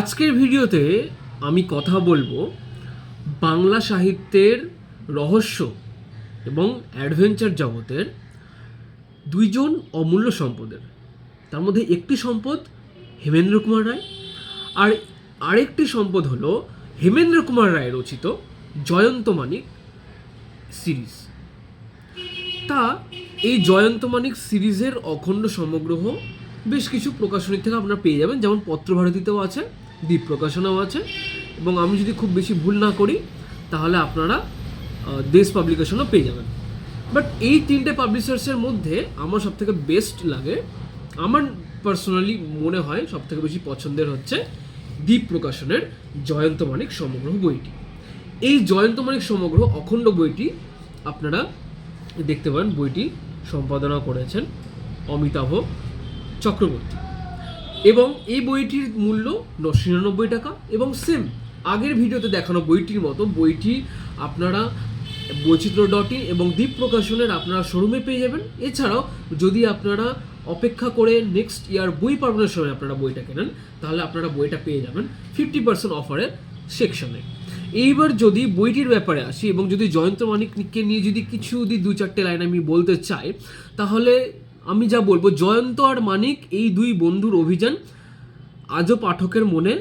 আজকের ভিডিওতে আমি কথা বলবো বাংলা সাহিত্যের রহস্য এবং অ্যাডভেঞ্চার জগতের দুইজন অমূল্য সম্পদের। তার মধ্যে একটি সম্পদ হেমেন্দ্র কুমার রায়, আর আরেকটি সম্পদ হলো হেমেন্দ্র কুমার রায় রচিত জয়ন্ত মানিক সিরিজ। তা এই জয়ন্ত মানিক সিরিজের অখণ্ড সমগ্রহ বেশ কিছু প্রকাশনী থেকে আপনারা পেয়ে যাবেন, যেমন পত্রভারতীতেও আছে, দ্বীপ প্রকাশনাও আছে, এবং আমি যদি খুব বেশি ভুল না করি তাহলে আপনারা দেশ পাবলিকেশনও পেয়ে যাবেন। বাট এই তিনটে পাবলিশার্সের মধ্যে আমার সবথেকে বেস্ট লাগে, আমার পার্সোনালি মনে হয় সবথেকে বেশি পছন্দের হচ্ছে দ্বীপ প্রকাশনের জয়ন্ত মানিক সমগ্র বইটি। এই জয়ন্ত মানিক সমগ্র অখণ্ড বইটি আপনারা দেখতে পারেন, বইটি সম্পাদনা করেছেন অমিতাভ চক্রবর্তী, এবং এই বইটির মূল্য ৯৯ টাকা। এবং সেম আগের ভিডিওতে দেখানো বইটির মতো বইটি আপনারা বৈচিত্র্য.in এবং দ্বীপ প্রকাশনের আপনারা শোরুমে পেয়ে যাবেন। এছাড়াও যদি আপনারা অপেক্ষা করে নেক্সট ইয়ার বই পার্বণের সময় আপনারা বইটা কেনেন, তাহলে আপনারা বইটা পেয়ে যাবেন 50% অফারের সেকশনে। এইবার যদি বইটির ব্যাপারে আসি এবং যদি জয়ন্ত মানিককে নিয়ে যদি কিছু দু চারটে লাইন আমি বলতে চাই, তাহলে আমি যা বলবো, জয়ন্ত আর মানিক এই দুই বন্ধুর অভিযান আজও পাঠকের মনে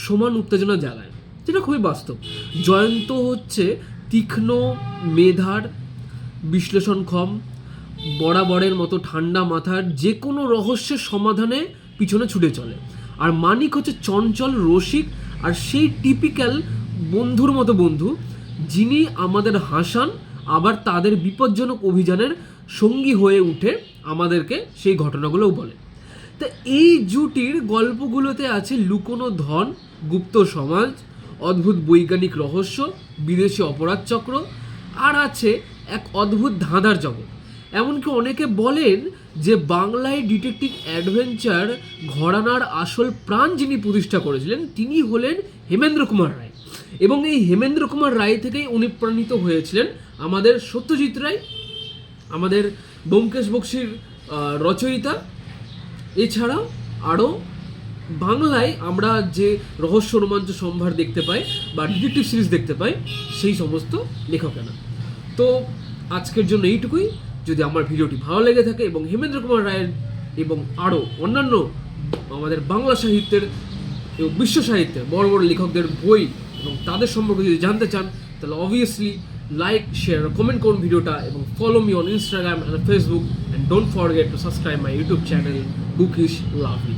সমান উত্তেজনা জাগায়, যেটা খুবই বাস্তব। জয়ন্ত হচ্ছে তীক্ষ্ণ মেধার, বিশ্লেষণক্ষম, বরাবরের মতো ঠান্ডা মাথার, যে কোনো রহস্যের সমাধানে পিছনে ছুটে চলে। আর মানিক হচ্ছে চঞ্চল, রসিক, আর সেই টিপিক্যাল বন্ধুর মতো বন্ধু, যিনি আমাদের হাসান, আবার তাদের বিপজ্জনক অভিযানের সঙ্গী হয়ে উঠে আমাদেরকে সেই ঘটনাগুলোও বলে। তা এই জুটির গল্পগুলোতে আছে লুকোনো ধন, গুপ্ত সমাজ, অদ্ভুত বৈজ্ঞানিক রহস্য, বিদেশি অপরাধ চক্র, আর আছে এক অদ্ভুত ধাঁধার জগৎ। এমনকি অনেকে বলেন যে বাংলায় ডিটেকটিভ অ্যাডভেঞ্চার ঘরানার আসল প্রাণ যিনি প্রতিষ্ঠা করেছিলেন তিনি হলেন হেমেন্দ্র কুমার রায়, এবং এই হেমেন্দ্র কুমার রায় থেকেই অনুপ্রাণিত হয়েছিলেন আমাদের সত্যজিৎ রায়, আমাদের ব্যোমকেশ বক্সির রচয়িতা। এছাড়াও আরও বাংলায় আমরা যে রহস্য রোমাঞ্চ সম্ভার দেখতে পাই বা ডিটেকটিভ সিরিজ দেখতে পাই সেই সমস্ত লেখকেরা। তো আজকের জন্য এইটুকুই। যদি আমার ভিডিওটি ভালো লেগে থাকে এবং হেমেন্দ্র কুমার রায়ের এবং আরও অন্যান্য আমাদের বাংলা সাহিত্যের এবং বিশ্ব সাহিত্যের বড় বড় লেখকদের বই এবং তাদের সম্পর্কে যদি জানতে চান, তাহলে অবভিয়াসলি লাইক, শেয়ার, কমেন্ট করুন ভিডিওটা, এবং follow me on Instagram and Facebook, and don't forget to subscribe my YouTube channel bookish lovely.